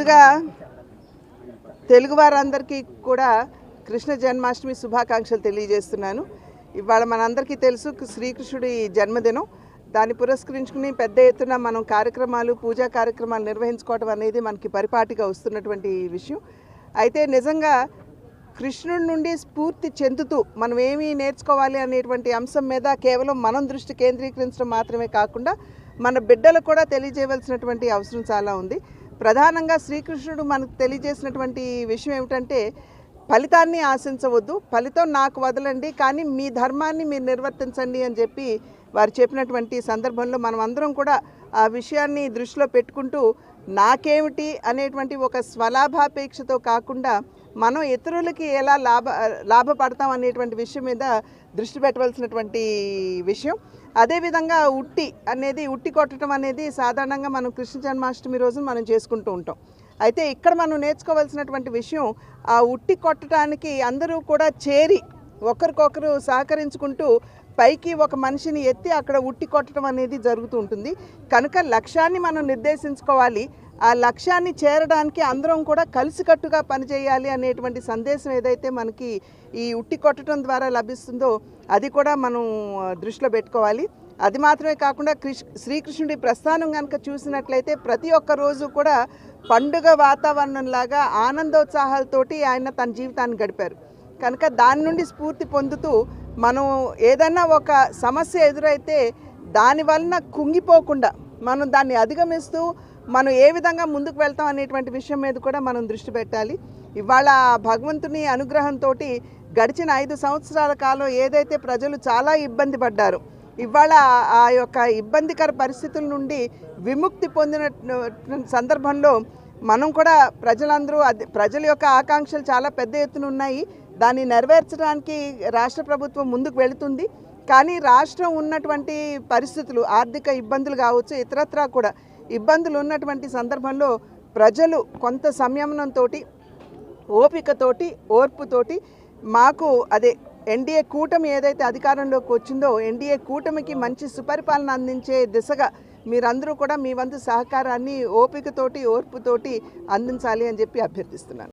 ముందుగా తెలుగు వారందరికీ కూడా కృష్ణ జన్మాష్టమి శుభాకాంక్షలు తెలియజేస్తున్నాను. ఇవాళ మనందరికీ తెలుసు శ్రీకృష్ణుడి జన్మదినం. దాన్ని పురస్కరించుకుని పెద్ద ఎత్తున మనం కార్యక్రమాలు, పూజా కార్యక్రమాలు నిర్వహించుకోవడం అనేది మనకి పరిపాటిగా వస్తున్నటువంటి విషయం. అయితే నిజంగా కృష్ణుడి నుండి స్ఫూర్తి చెందుతూ మనం ఏమి నేర్చుకోవాలి అనేటువంటి అంశం మీద కేవలం మనం దృష్టి కేంద్రీకరించడం మాత్రమే కాకుండా మన బిడ్డలకు కూడా తెలియజేయవలసినటువంటి అవసరం చాలా ఉంది. ప్రధానంగా శ్రీకృష్ణుడు మనకు తెలియజేసినటువంటి విషయం ఏమిటంటే, ఫలితాన్ని ఆశించవద్దు, ఫలితం నాకు వదలండి, కానీ మీ ధర్మాన్ని మీరు నిర్వర్తించండి అని చెప్పి వారు చెప్పినటువంటి సందర్భంలో మనం అందరం కూడా ఆ విషయాన్ని దృష్టిలో పెట్టుకుంటూ నాకేమిటి అనేటువంటి ఒక స్వలాభాపేక్షతో కాకుండా మనం ఇతరులకి ఎలా లాభపడతాం అనేటువంటి విషయం మీద దృష్టి పెట్టవలసినటువంటి విషయం. అదేవిధంగా ఉట్టి కొట్టడం అనేది సాధారణంగా మనం కృష్ణ జన్మాష్టమి రోజున మనం చేసుకుంటూ ఉంటాం. అయితే ఇక్కడ మనం నేర్చుకోవాల్సినటువంటి విషయం, ఆ ఉట్టి కొట్టడానికి అందరూ కూడా చేరి ఒకరికొకరు సహకరించుకుంటూ పైకి ఒక మనిషిని ఎత్తి అక్కడ ఉట్టి కొట్టడం అనేది జరుగుతూ ఉంటుంది. కనుక లక్ష్యాన్ని మనం నిర్దేశించుకోవాలి. ఆ లక్ష్యాన్ని చేరడానికి అందరం కూడా కలిసికట్టుగా పనిచేయాలి అనేటువంటి సందేశం ఏదైతే మనకి ఈ ఉట్టి కొట్టడం ద్వారా లభిస్తుందో అది కూడా మనం దృష్టిలో పెట్టుకోవాలి. అది మాత్రమే కాకుండా శ్రీకృష్ణుడి ప్రస్థానం కనుక చూసినట్లయితే ప్రతి ఒక్క రోజు కూడా పండుగ వాతావరణంలాగా ఆనందోత్సాహాలతోటి ఆయన తన జీవితాన్ని గడిపారు. కనుక దాని నుండి స్ఫూర్తి పొందుతూ మనం ఏదైనా ఒక సమస్య ఎదురైతే దాని వలన కుంగిపోకుండా మనం దాన్ని అధిగమిస్తూ మనం ఏ విధంగా ముందుకు వెళ్తాం అనేటువంటి విషయం మీద కూడా మనం దృష్టి పెట్టాలి. ఇవాళ భగవంతుని అనుగ్రహంతో గడిచిన 5 సంవత్సరాల కాలం ఏదైతే ప్రజలు చాలా ఇబ్బంది పడ్డారో, ఇవాళ ఆ యొక్క ఇబ్బందికర పరిస్థితుల నుండి విముక్తి పొందిన సందర్భంలో మనం కూడా ప్రజల యొక్క ఆకాంక్షలు చాలా పెద్ద ఎత్తున ఉన్నాయి. దాన్ని నెరవేర్చడానికి రాష్ట్ర ప్రభుత్వం ముందుకు వెళుతుంది. కానీ రాష్ట్రం ఉన్నటువంటి పరిస్థితులు, ఆర్థిక ఇబ్బందులు కావచ్చు, ఇతరత్రా కూడా ఇబ్బందులు ఉన్నటువంటి సందర్భంలో ప్రజలు కొంత సంయమనంతో, ఓపికతోటి, ఓర్పుతోటి మాకు ఎన్డీఏ కూటమి ఏదైతే అధికారంలోకి వచ్చిందో ఎన్డీఏ కూటమికి మంచి సుపరిపాలన అందించే దిశగా మీరందరూ కూడా మీ వంతు సహకారాన్ని ఓపికతోటి, ఓర్పుతోటి అందించాలి అని చెప్పి అభ్యర్థిస్తున్నాను.